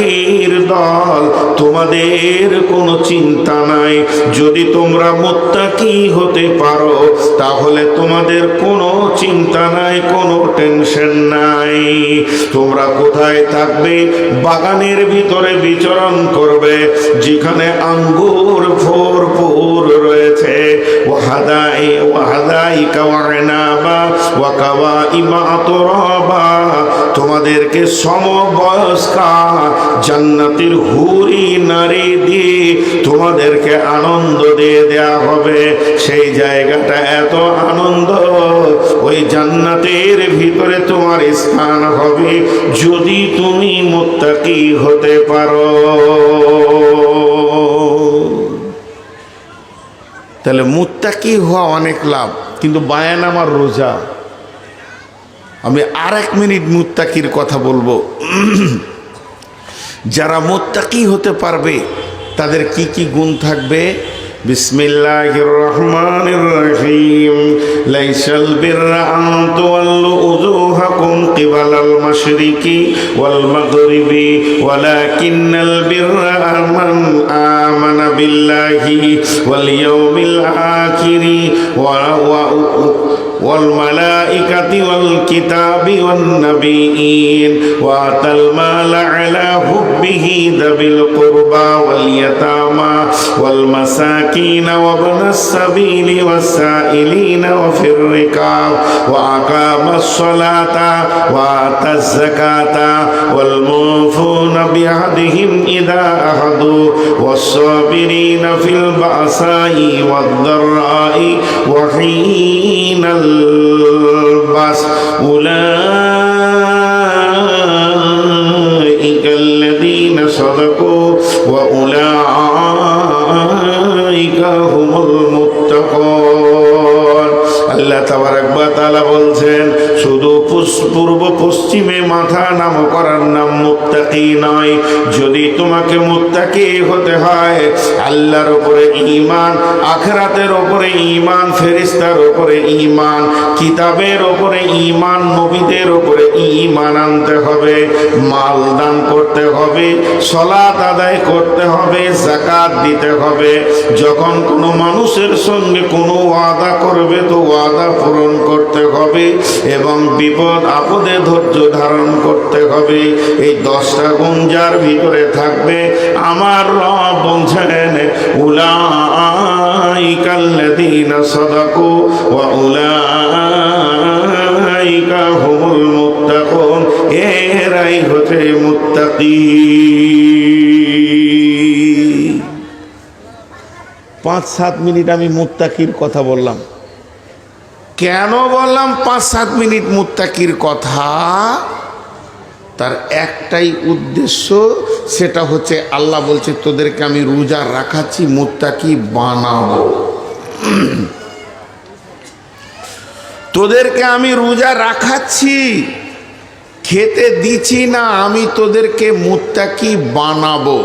মুত্তাকির দল, তোমাদের কোনো চিন্তা নাই। যদি তোমরা মুত্তাকি হতে পারো তাহলে তোমাদের কোনো চিন্তা নাই, কোনো টেনশন নাই। তোমরা কোথায় থাকবে? বাগানের ভিতরে বিচরণ করবে, যেখানে আঙ্গুর ভরপুর রয়েছে। তোমাদেরকে সমবয়স্কা জান্নাতের হুরি নারী দিয়ে তোমাদেরকে আনন্দ দিয়ে দেয়া হবে। সেই জায়গাটা এত আনন্দ, ওই জান্নাতের ভিতরে তোমার স্থান হবে যদি তুমি মুত্তাকি হতে পারো। তাহলে মুত্তাকি হওয়া অনেক লাভ, কিন্তু বায়ান আমার রোজা। আমি আর 1 মিনিট মুত্তাকির কথা বলবো। যারা মুত্তাকি হতে পারবে তাদের কি কি গুণ থাকবে? বিসমিল্লাহির রহমানির রহিম। লাইসাল বিররা আন তুওয়াল্লু উজুহাকুম কিবালাল মাশরিকি ওয়াল মাগরিবি ওয়ালাকিন্নাল বিররা মান আমানা বিল্লাহি ওয়াল ইয়াউমিল আখিরি والملائكة والكتاب والنبيين وآتى المال على حبه ذوي القربى واليتامى والمساكين وابن السبيل والسائلين وفي الركاب وأقام الصلاة وآتى الزكاة والموفون بعهدهم إذا عهدوا والصابرين في البأساء والضراء وحين البأس أولئك الذين صدقوا وأولئك هم المتقون। আল্লাহ তাবারক ওয়া তাআলা বলছেন, শুধু পূর্ব পশ্চিমে মাথা নাম করার নাম মুত্তাকি নয়। যদি তোমাকে মুত্তাকি হতে হয়, আল্লাহর উপরে ঈমান, আখিরাতের উপরে ঈমান, ফেরেশতার উপরে ঈমান, কিতাবের উপরে ঈমান, নবীদের উপরে ঈমান আনতে হবে। মাল দান করতে হবে, সালাত আদায় করতে হবে, যাকাত দিতে হবে। যখন কোনো মানুষের সঙ্গে কোনো ওয়াদা করবে তো ওয়াদা পূরণ করতে হবে এবং বিপদ আপদে ধৈর্য ধারণ করতে হবে। এই 10টা গুণ যার ভিতরে থাকবে, আমার রব বলছেন উলাইকাল্লাযীনা সাদাকু ওয়া উলাইকা হুমুল মুত্তাকুন। এরাই হচ্ছে মুত্তাকি। 5-7 মিনিট আমি মুত্তাকির কথা বললাম। কেন বললাম 5-7 মিনিট মুত্তাকির কথা? তার একটাই উদ্দেশ্য, সেটা হচ্ছে আল্লাহ বলছে তোদেরকে আমি রোজা রাখাচ্ছি, মুত্তাকি বানাবো। তোদেরকে আমি রোজা রাখাচ্ছি, খেতে দিচ্ছি না, আমি তোদেরকে মুত্তাকি বানাবো।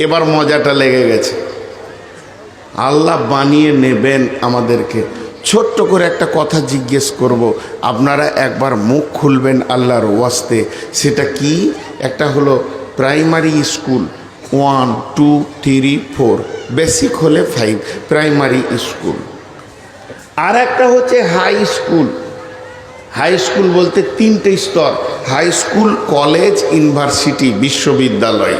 এবার মজাটা লেগে গেছে। আল্লাহ বানিয়ে নেবেন আমাদেরকে। ছোট্ট করে একটা কথা জিজ্ঞেস করব, আপনারা একবার মুখ খুলবেন আল্লাহর ওয়াস্তে। সেটা কি? একটা হলো প্রাইমারি স্কুল 1, 2, 3, 4, বেসিক হলে 5, প্রাইমারি স্কুল। আর একটা হচ্ছে হাই স্কুল। হাই স্কুল বলতে 3টে স্তর: হাই স্কুল, কলেজ, ইউনিভার্সিটি, বিশ্ববিদ্যালয়।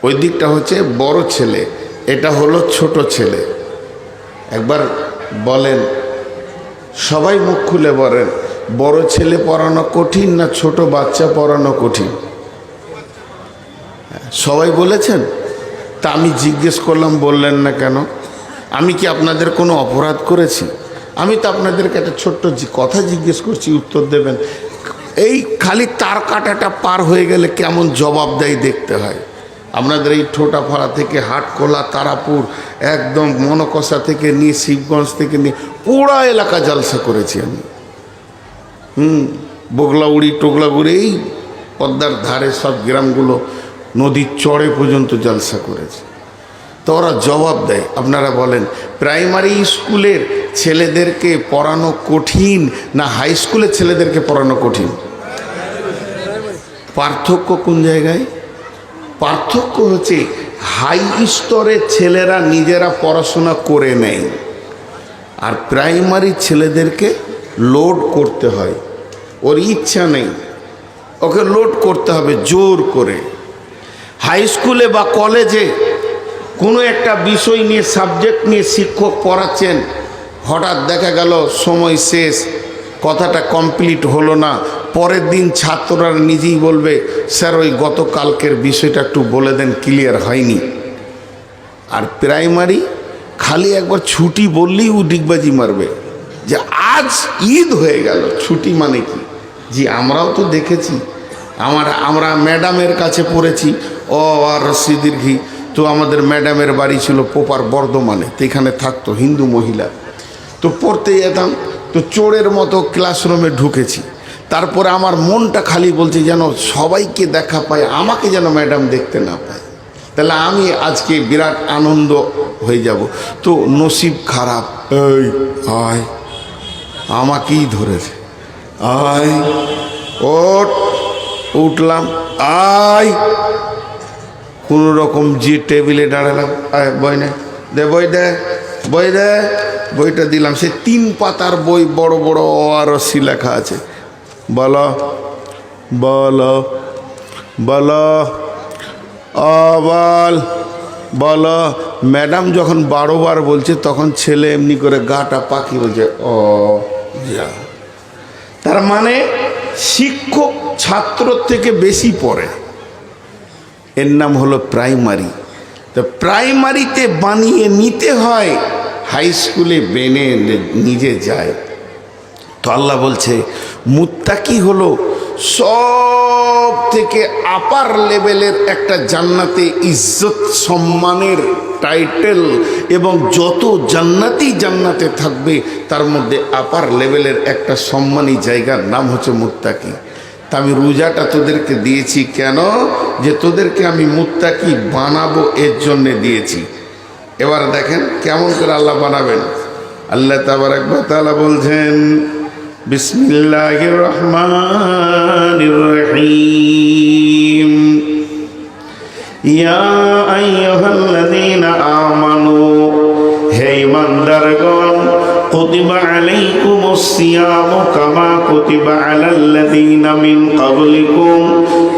ওই দিকটা হচ্ছে বড় ছেলে, এটা হলো ছোট ছেলে। একবার বলেন, সবাই মুখ খুলে বলেন, বড় ছেলে পড়ানো কঠিন না ছোট বাচ্চা পড়ানো কঠিন? সবাই বলেছেন। তা আমি জিজ্ঞেস করলাম, বললেন না কেন? আমি কি আপনাদের কোনো অপরাধ করেছি? আমি তো আপনাদেরকে একটা ছোট্ট কথা জিজ্ঞেস করছি, উত্তর দেবেন। এই খালি তার কাটাটা পার হয়ে গেলে কেমন জবাব দেয় দেখতে হয়। আপনাদের এই ঠোঁটাপাড়া থেকে হাটখোলা, তারাপুর, একদম মনকষা থেকে নিয়ে শিবগঞ্জ থেকে নিয়ে পুরা এলাকা জালসা করেছি আমি। বগলাউড়ি টোগলাগুড়ি, এই পদ্মার ধারে সব গ্রামগুলো, নদীর চড়ে পর্যন্ত জালসা করেছে। তো ওরা জবাব দেয়। আপনারা বলেন, প্রাইমারি স্কুলের ছেলেদেরকে পড়ানো কঠিন না হাই স্কুলের ছেলেদেরকে পড়ানো কঠিন? পার্থক্য কোন জায়গায়? পার্থক্য হচ্ছে হাই স্তরের ছেলেরা নিজেরা পড়াশোনা করে নেয়, আর প্রাইমারি ছেলেদেরকে লোড করতে হয়। ওর ইচ্ছা নেই, ওকে লোড করতে হবে জোর করে। হাই স্কুলে বা কলেজে কোনো একটা বিষয় নিয়ে, সাবজেক্ট নিয়ে শিক্ষক পড়াচ্ছেন, হঠাৎ দেখা গেল সময় শেষ, কথাটা কমপ্লিট হলো না, পরের দিন ছাত্ররা নিজেই বলবে, স্যার ওই গতকালকের বিষয়টা একটু বলে দেন, ক্লিয়ার হয়নি। আর প্রাইমারি খালি একবার ছুটি বললেই ও ডিগবাজি মারবে যে আজ ঈদ হয়ে গেল, ছুটি মানে কি? জি আমরাও তো দেখেছি, আমরা ম্যাডামের কাছে পড়েছি, আর রশিদীর্ঘি। তো আমাদের ম্যাডামের বাড়ি ছিল পোপার বর্ধমানে, তো এখানে থাকতো হিন্দু মহিলা, তো পড়তে যেতাম, তো চোরের মতো ক্লাসরুমে ঢুকেছি। তারপরে আমার মনটা খালি বলছে যেন সবাইকে দেখা পায়, আমাকে যেন ম্যাডাম দেখতে না পায়, তাহলে আমি আজকে বিরাট আনন্দ হয়ে যাব। তো নসিব খারাপ, এই আয়, আমাকেই ধরেছে, আয় ওঠ, উঠলাম, আয়, কোনো রকম যে টেবিলে দাঁড়ালাম, আয় বই নে, দে বই দে, বই দে, বইটা দিলাম। সে 3 পাতার বই, বড় বড় অরসি লেখা আছে, বলো বলো বলো বল বলো। ম্যাডাম যখন 12 বার বলছে, তখন ছেলে এমনি করে গাটা পাকি বলছে, ও যা। তার মানে শিক্ষক ছাত্র থেকে বেশি পড়ে, এর নাম হলো প্রাইমারি। তো প্রাইমারিতে বানিয়ে নিতে হয়, হাই স্কুলে বেনে নিজে যায়। তো আল্লাহ বলছে মুত্তাকি হলো সব থেকে আপার লেভেলের একটা জান্নাতে ইজ্জত সম্মানের টাইটেল, এবং যত জান্নাতে থাকবে তার মধ্যে আপার লেভেলের একটা সম্মানী জায়গার নাম হচ্ছে মুত্তাকি। তা আমি রোজাটা তোদেরকে দিয়েছি কেন? যে তোদেরকে আমি মুত্তাকি বানাবো, এর জন্যে দিয়েছি। এবার দেখেন কেমন করে আল্লাহ বানাবেন। আল্লাহ তাবারাক ওয়া তাআলা বলছেন, বিসমিল্লাহির রহমানির রহিম, ইয়া আইয়ুহাল্লাযীনা আমানু, হে ঈমানদারগণ, কুতিবা আলাইকুমুস সিয়ামু কামা কুতিবা আলাল্লাযীনা মিন ক্বাবলিকুম,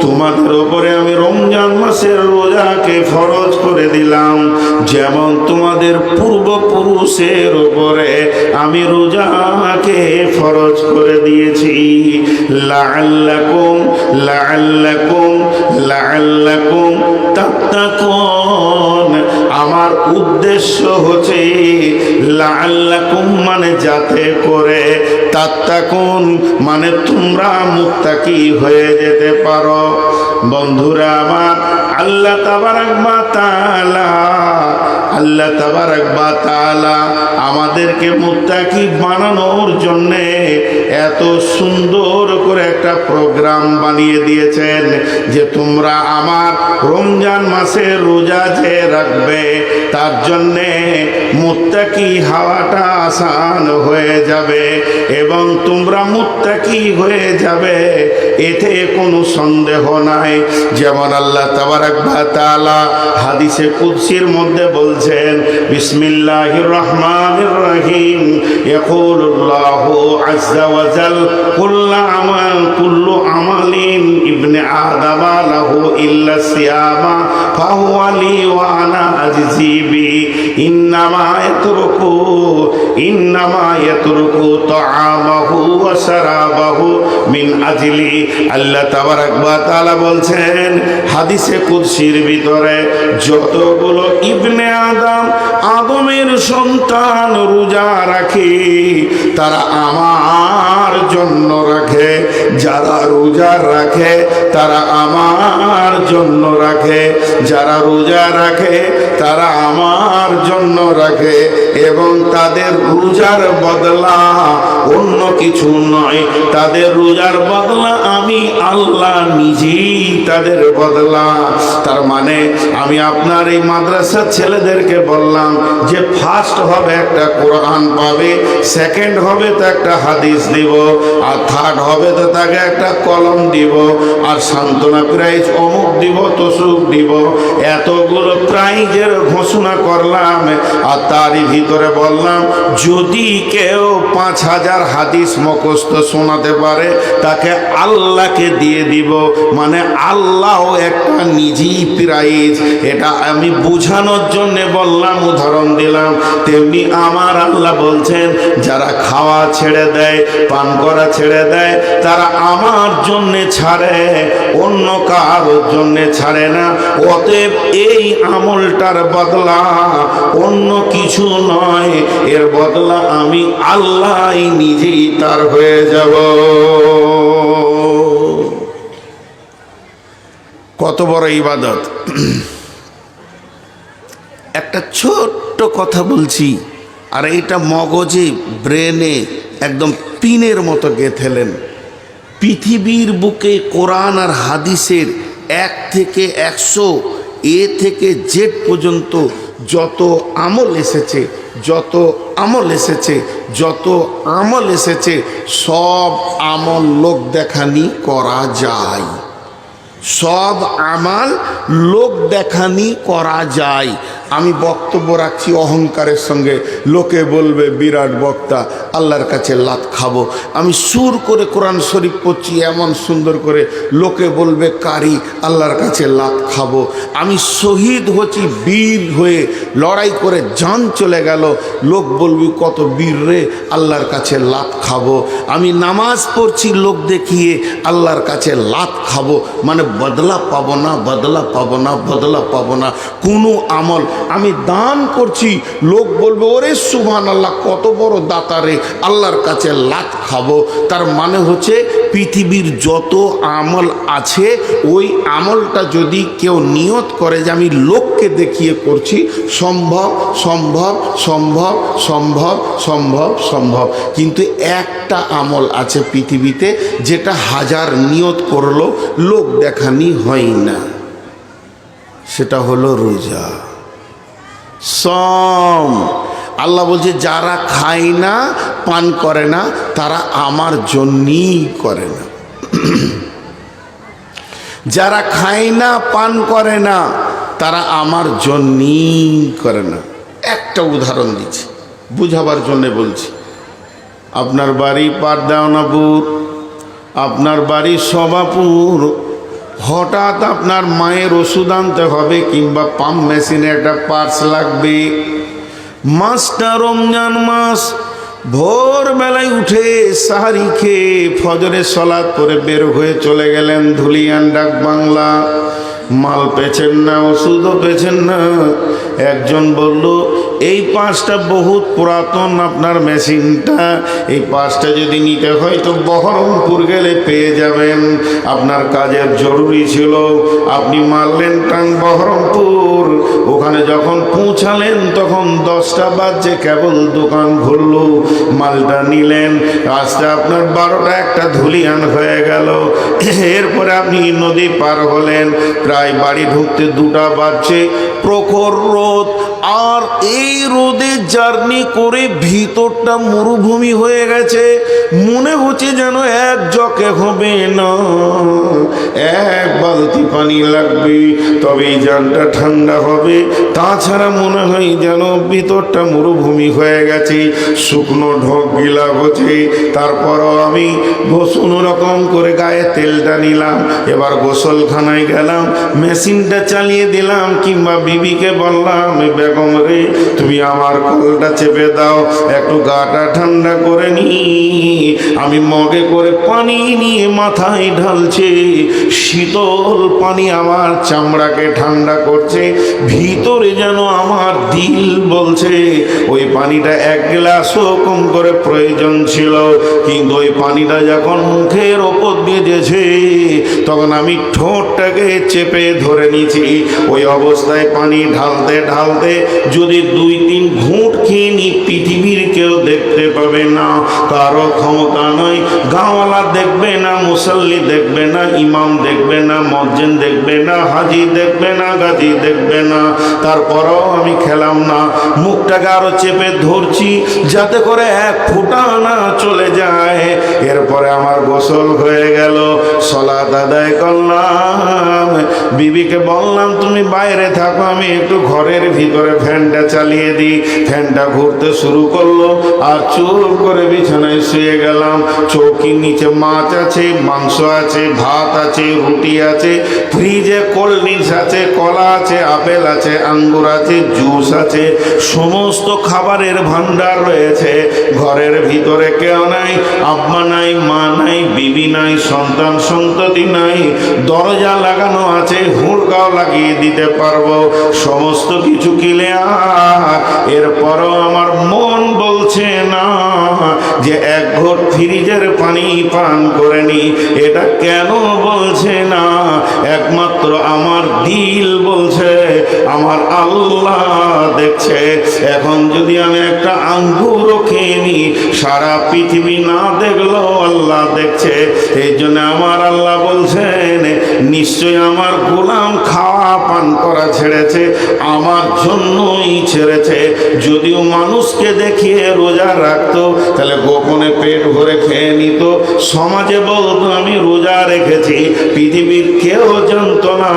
তোমাদের উপরে আমি রমজান মাসের রোজাকে ফরজ করে দিলাম, যেমন তোমাদের পূর্বপুরুষের উপরে আমি রোজাকে ফরজ করে দিয়েছি। লাআল্লাকুম লাআল্লাকুম লাআল্লাকুম তাত্তাকুন, আমার উদ্দেশ্য হচ্ছে লাআল্লাকুম মানে যাতে করে, তাত্তাকুন মানে তোমরা মুত্তাকি হয়ে যেতে পারো। বন্ধুরা আমার, আল্লাহ তাবারাক ওয়া তাআলা আমাদেরকে মুত্তাকি বানানোর জন্যে এত সুন্দর করে একটা প্রোগ্রাম বানিয়ে দিয়েছেন, যে তোমরা আমার রমজান মাসে রোজা যে রাখবে, তার জন্যে মুত্তাকি হওয়াটা আসান হয়ে যাবে, এবং তোমরা মুত্তাকি হয়ে যাবে, এতে কোনো সন্দেহ নাই। যেমন আল্লাহ তাবারাক ওয়া তাআলা হাদিসে কুদসির মধ্যে বলছেন, বিসমিল্লাহির রহমানির রহিম, ইয়াকুলুল্লাহু আযজা ওয়া জাল, কুল্লু আমালিন ইবনে আদম লাহু ইল্লা সিয়ামা ফাহুয়া লি ওয়া আনা আজজি বি, ইন্নামা ইয়াতরুকু তাআমাহু ওয়া শারাবাহু মিন আজলি। আল্লাহ তাবারাক ওয়া তাআলা বলছেন হাদিসে কুদসির ভিতরে, যতগুলো ইবনে আদমের সন্তান রোজা রাখে, তারা আমার জন্য রাখে। যারা রোজা রাখে তারা আমার জন্য রাখে, যারা রোজা রাখে তারা আমার জন্য রাখে এবং তাদের রোজার বদলা অন্য কিছু নয়, তাদের রোজার বদলা আমি আল্লাহ নিজেই তাদের বদলা। তার মানে আমি আপনার এই মাদ্রাসার ছেলেদেরকে বললাম যে ফার্স্ট হবে একটা কোরআন পাবে, সেকেন্ড হবে তো একটা হাদিস দিব, আর থার্ড হবে তো তাকে একটা কলম দিব, আর সান্ত্বনা প্রাইজ অমুক দিব, তসুক দিব। এতগুলো প্রাইজের ঘোষণা করলাম, আর তারই ভিতরে বললাম যদি কেউ 5000 হাদিস মুখস্থ শোনাতে পারে তাকে আল্লাহকে দিয়ে দিব। মানে আল্লাহও একটা নিজেই প্রাইজ। এটা আমি বোঝানোর জন্য বললাম, উদাহরণ দিলাম। তেমনি আমার আল্লাহ বলছেন যারা খাওয়া ছেড়ে দেয়, পান করা ছেড়ে দেয়, তারা আমার জন্যে ছাড়ে, অন্য কারোর জন্যে ছাড়ে না। অতএব এই আমলটার বদলা অন্য কিছু নয়, এর বদলা আমি আল্লাহ নিজেই তার হয়ে যাব। কত বড় ইবাদত! একটা ছোট্ট কথা বলছি, আর এইটা মগজে, ব্রেনে একদম পিনের মতো গেঁথেলেন। পৃথিবীর বুকে কোরআন আর হাদিসের 1 থেকে 100 এ থেকে জেড পর্যন্ত যত আমল এসেছে, যত আমল এসেছে, যত আমল এসেছে, সব আমল লোক দেখানি করা যায়। সব আমাল লোক দেখানি করা যায়। আমি বক্তব্য রাখছি অহংকারের সঙ্গে, লোকে বলবে বিরাট বক্তা, আল্লাহর কাছে লাত খাবো। আমি সুর করে কোরআন শরীফ পড়ছি এমন সুন্দর করে, লোকে বলবে কারি, আল্লাহর কাছে লাত খাবো। আমি শহীদ হচ্ছি বীর হয়ে, লড়াই করে জান চলে গেল, লোক বলবি কত বীর রে, আল্লাহর কাছে লাত খাবো। আমি নামাজ পড়ছি লোক দেখিয়ে, আল্লাহর কাছে লাত খাবো। মানে বদলা পাবো না, বদলা পাবো না, বদলা পাবো না কোনো আমল। আমি দান করছি, লোক বলবে ওরে সুবহানাল্লাহ কত বড় দাতারে, আল্লাহর কাছে লাত খাবো। তার মানে হচ্ছে পৃথিবীর যত আমল আছে, ওই আমলটা যদি কেউ নিয়ত করে যে আমি লোককে দেখিয়ে করছি, সম্ভব সম্ভব সম্ভব সম্ভব সম্ভব সম্ভব। কিন্তু একটা আমল আছে পৃথিবীতে যেটা 1000 নিয়ত করলো লোক দেখানি হয় না, সেটা হলো রোজা, সম। আল্লাহ বলছে যারা খায় না, পান করে না, তারা আমার জন্যই করে না। যারা খায় না, পান করে না, তারা আমার জন্যই করে না। একটা উদাহরণ দিচ্ছি, বুঝাবার জন্য বলছি। আপনার বাড়ি পারদাওনাপুর, আপনার বাড়ি সভাপুর, হঠাৎ আপনার মায়ের ওষুধ আনতে হবে, কিংবা পাম্প মেশিনে একটা পার্স লাগবে। মাসটা রমজান মাস, ভোরবেলায় উঠে সাহারি খেয়ে ফজরের সলাৎ করে বের হয়ে চলে গেলেন ধুলিয়ান ডাক বাংলা। মাল পেছেন না, ওষুধও পেছেন না। একজন বলল এই পাঁচটা বহুত পুরাতন আপনার মেশিনটা, এই পাঁচটা যদি নিতে হয় তো বহরমপুর গেলে পেয়ে যাবেন, আপনার কাজের জরুরি ছিল। আপনি মারলেন টান বহরমপুর, ওখানে যখন পৌঁছালেন তখন 10টা বাজছে, কেবল দোকান খুলল, মালটা নিলেন, রাস্তা আপনার 12টা 1টা ধুলিয়ান হয়ে গেল। এরপরে আপনি নদী পার হলেন, প্রায় বাড়ি ঢুকতে 2টা বাজছে, প্রখর রোদ। আর এই রোদে জার্নি করে ভিতরটা মরুভূমি হয়ে গেছে, মনে হচ্ছে যেন এক জকে হবে না, 1 বালতি পানি লাগবে তবে এই জানটা ঠান্ডা হবে, তাছাড়া মনে হয় যেন ভিতরটা মরুভূমি হয়ে গেছে, শুকনো ঢোক গিলা হচ্ছে। তারপরও আমি কোনো রকম করে গায়ে তেলটা নিলাম, এবার গোসলখানায় গেলাম, মেশিনটা চালিয়ে দিলাম, কিংবা বিবিকে বললাম বেগম রে, তুমি আমার কলটা চেপে দাও, একটু গাটা ঠান্ডা করে নি। আমি মগে করে পানি নিয়ে মাথায় ঢালছে, শীতল পানি আমার চামড়াকে ঠান্ডা করছে। ভিতরে যেন আমার দিল বলছে ওই পানিটা এক গ্লাসও কম করে প্রয়োজন ছিল, কিন্তু ওই পানিটা যখন মুখের ওপর দিয়ে যেছে তখন আমি ঠোঁটটাকে চেপে ধরে নিয়েছি। ওই অবস্থায় পানি ঢালতে ঢালতে যদি 2-3 ঘুঁট খেয়ে নি, পৃথিবীর কেউ দেখতে পাবে না, কারো ক্ষমতা নয়। গাঁওয়ালা দেখবে না, মুসল্লি দেখবে না, ইমাম দেখবে না, মসজিদ দেখবে না, হাজি দেখবে না, গাজী দেখবে না, তারপরও আমি খেলাম না। মুখটাকে আরো চেপে ধরছি যাতে করে এক ফোঁটা না চলে যায়। এরপরে আমার গোসল হয়ে গেল, সালাত আদায় করলাম। বিবিকে বললাম তুমি বাইরে থাকো, আমি একটু ঘরের ভিতরে ফ্যানটা চালিয়ে দিই। ফ্যানটা ঘুরতে শুরু করলো আর চুপ করে বিছানায় শুয়ে গেলাম। চৌকির নিচে মাছ আছে, মাংস আছে, ভাত আছে, রুটি আছে, ফ্রিজে কোল্ড ড্রিঙ্কস আছে, কলা আছে, আপেল আছে, আঙ্গুর আছে, জুস আছে, সমস্ত খাবারের ভান্ডার রয়েছে। ঘরের ভিতরে কেউ নাই, আব্বা নাই, মা নাই, বিবি নাই, সন্তান সন্ততি নাই। দরজা লাগানো আছে, হুড়কাও লাগিয়ে দিতে পারবো, সমস্ত কিছু ক্লিয়ার। এরপরও আমার মন বলছে না যে এক ঘট ফ্রিজের পানি পান করে নি। এটা কেন বলছে না? একমাত্র আমার দিল বলছে, আমার আল্লাহ দেখছে। এখন যদি আমি একটা আঙ্গুরও খেয়ে নি, সারা পৃথিবী না দেখলো আল্লাহ দেখছে। এই জন্য আমার আল্লাহ বলছেন নিশ্চয় আমার গোলাম খাওয়া পান করা ছেড়েছে, আমার জন্যই ছেড়েছে। যদিও মানুষকে দেখিয়ে রোজা রাখতো তাহলে গোপনে পেট ভরে খেয়ে নিত, সমাজে বলতো আমি রোজা রেখেছি, পৃথিবীর কেউ জানতো না।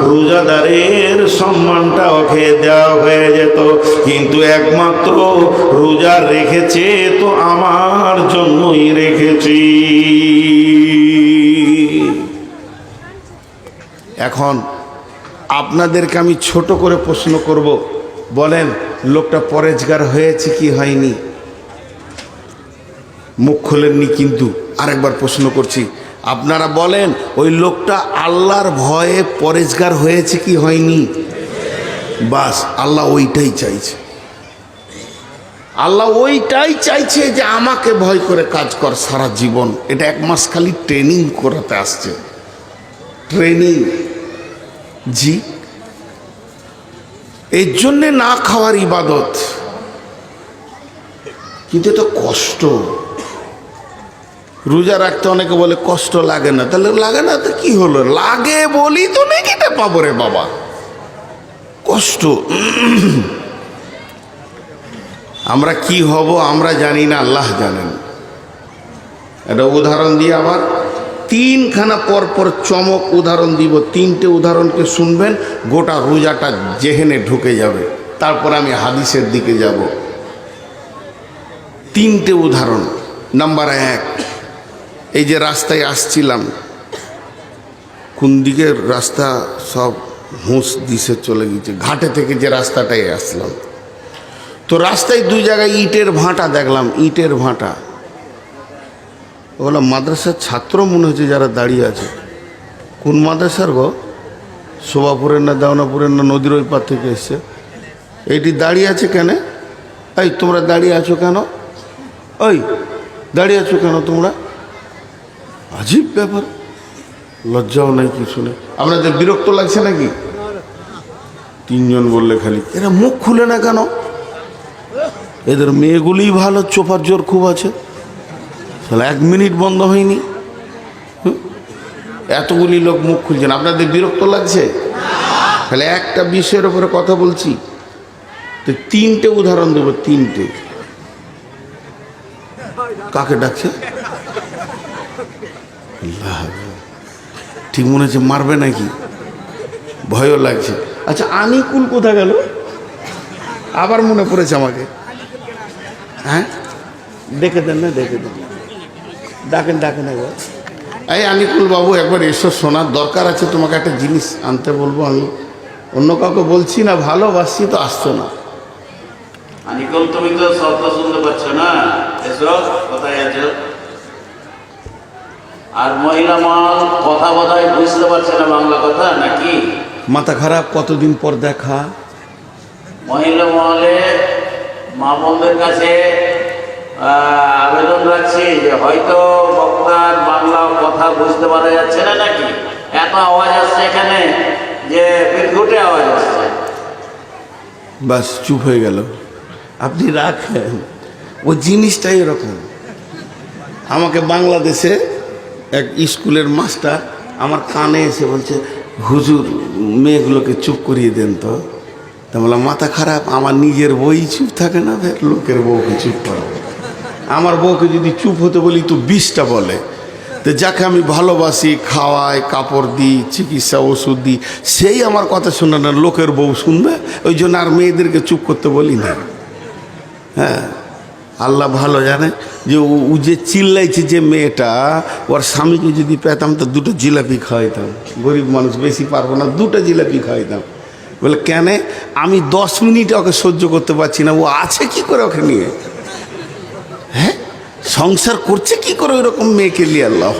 রোজাদারের সম্মানটা ওকে দেওয়া হয়ে যেত, কিন্তু একমাত্র রোজা রেখেছে তো আমার জন্যই রেখেছি। এখন আপনাদেরকে আমি ছোট করে প্রশ্ন করব, বলেন লোকটা পরেজগার হয়েছে কি হয়নি? মুখ খোলেননি, কিন্তু আরেকবার প্রশ্ন করছি, আপনারা বলেন ওই লোকটা আল্লাহর ভয়ে পরেজগার হয়েছে কি হয়নি? বাস আল্লাহ ওইটাই চাইছে, আল্লাহ ওইটাই চাইছে যে আমাকে ভয় করে কাজ কর সারা জীবন। এটা 1 মাস খালি ট্রেনিং করাতে আসছে, ট্রেনিং। জি, এই জন্যে না খাওয়ার ইবাদত, কিন্তু এটা কষ্ট। রোজা রাখতে অনেকে বলে কষ্ট লাগে না, তাহলে লাগে না তো কি হলো? লাগে বলি তো নেকিটা পাবো রে বাবা। কষ্ট, আমরা কি হব আমরা জানি না, আল্লাহ জানেন। একটা উদাহরণ দিয়ে আবার 3খানা পর চমক উদাহরণ দিব। 3টে উদাহরণকে শুনবেন, গোটা রোজাটা জেহেনে ঢুকে যাবে। তারপর আমি হাদিসের দিকে যাব। 3টে উদাহরণ। নাম্বার 1, এই যে রাস্তায় আসছিলাম, কোন দিকের রাস্তা সব হুঁশ দিশে চলে গেছে, ঘাটে থেকে যে রাস্তাটাই আসলাম, তো রাস্তায় 2 জায়গায় ইটের ভাঁটা দেখলাম, ইটের ভাঁটা। ওগুলো মাদ্রাসার ছাত্র মনে হচ্ছে যারা দাঁড়িয়ে আছে। কোন মাদ্রাসার গো? শোভাপুরের না দেওনাপুরের না নদীর ওই পার থেকে এসছে। এইটি দাঁড়িয়ে আছে কেন? এই তোমরা দাঁড়িয়ে আছো কেন? ওই দাঁড়িয়ে আছো কেন তোমরা? আজীব ব্যাপার, লজ্জাও নাই কিছু নেই। আপনাদের বিরক্ত লাগছে নাকি? 3 জন বললে খালি, এরা মুখ খুলে না কেন? এদের মেয়েগুলিই ভালো, চোপার জোর খুব আছে, তাহলে 1 মিনিট বন্ধ হয়নি। এতগুলি লোক মুখ খুলছেন, আপনাদের বিরক্ত লাগছে? তাহলে একটা বিষয়ের উপরে কথা বলছি, তো 3টে উদাহরণ দেবো। 3টে। কাকে ডাকছে? ঠিক মনে হচ্ছে মারবে নাকি, ভয়ও লাগছে। আচ্ছা, আনিকুল কোথা গেল? আবার মনে পড়েছে আমাকে। হ্যাঁ, দেখে দেন না, দেখে দেন, ডাকেন ডাকেন একবার। এই আনিকুল বাবু, একবার এসো, শোনার দরকার আছে, তোমাকে একটা জিনিস আনতে বলবো আমি। অন্য কাউকে বলছি না, ভালোবাসছি তো আসতো না। আনিকল তুমি তো শব্দ শুনতে পাচ্ছ না, এসো কোথায় আছো? আর মহিলা মহল কথা বোধহয় বুঝতে পারছে না বাংলা কথা নাকি? মাথা খারাপ, কতদিন পর দেখা। মহিলা মহলে মা বোনদের কাছে আবেদন রাখছি যে হয়তো বক্তার বাংলা কথা বুঝতে পারা যাচ্ছে না নাকি, এত আওয়াজ আসছে এখানে যে বিদ্যুটে আওয়াজ আসছে। বাস চুপ হয়ে গেল। আপনি রাখেন, ও জিনিসটাই এরকম। আমাকে বাংলাদেশে এক স্কুলের মাস্টার আমার কানে এসে বলছে, হুজুর মেয়েগুলোকে চুপ করিয়ে দেন তো। তা বললাম মাথা খারাপ, আমার নিজের বই চুপ থাকে না, ফের লোকের বউকে চুপ করাবো। আমার বউকে যদি চুপ হতে বলি তো 20টা বলে। তো যাকে আমি ভালোবাসি, খাওয়াই, কাপড় দিই, চিকিৎসা ওষুধ দিই, সেই আমার কথা শুনে না, লোকের বউ শুনবে। ওই জন্য আর মেয়েদেরকে চুপ করতে বলি না। হ্যাঁ, আল্লাহ ভালো জানে যে ও যে চিল্লাইছে, যে মেয়েটা, ওর স্বামীকে যদি পেতাম তো 2টো জিলাপি খাওয়াইতাম। গরিব মানুষ, বেশি পারবো না, 2টো জিলাপি খাওয়াইতাম। বলে কেন? আমি 10 মিনিট ওকে সহ্য করতে পারছি না, ও আছে কি করে ওকে নিয়ে? হ্যাঁ, সংসার করছে কি করে ওইরকম মেয়েকে নিয়ে? আল্লাহ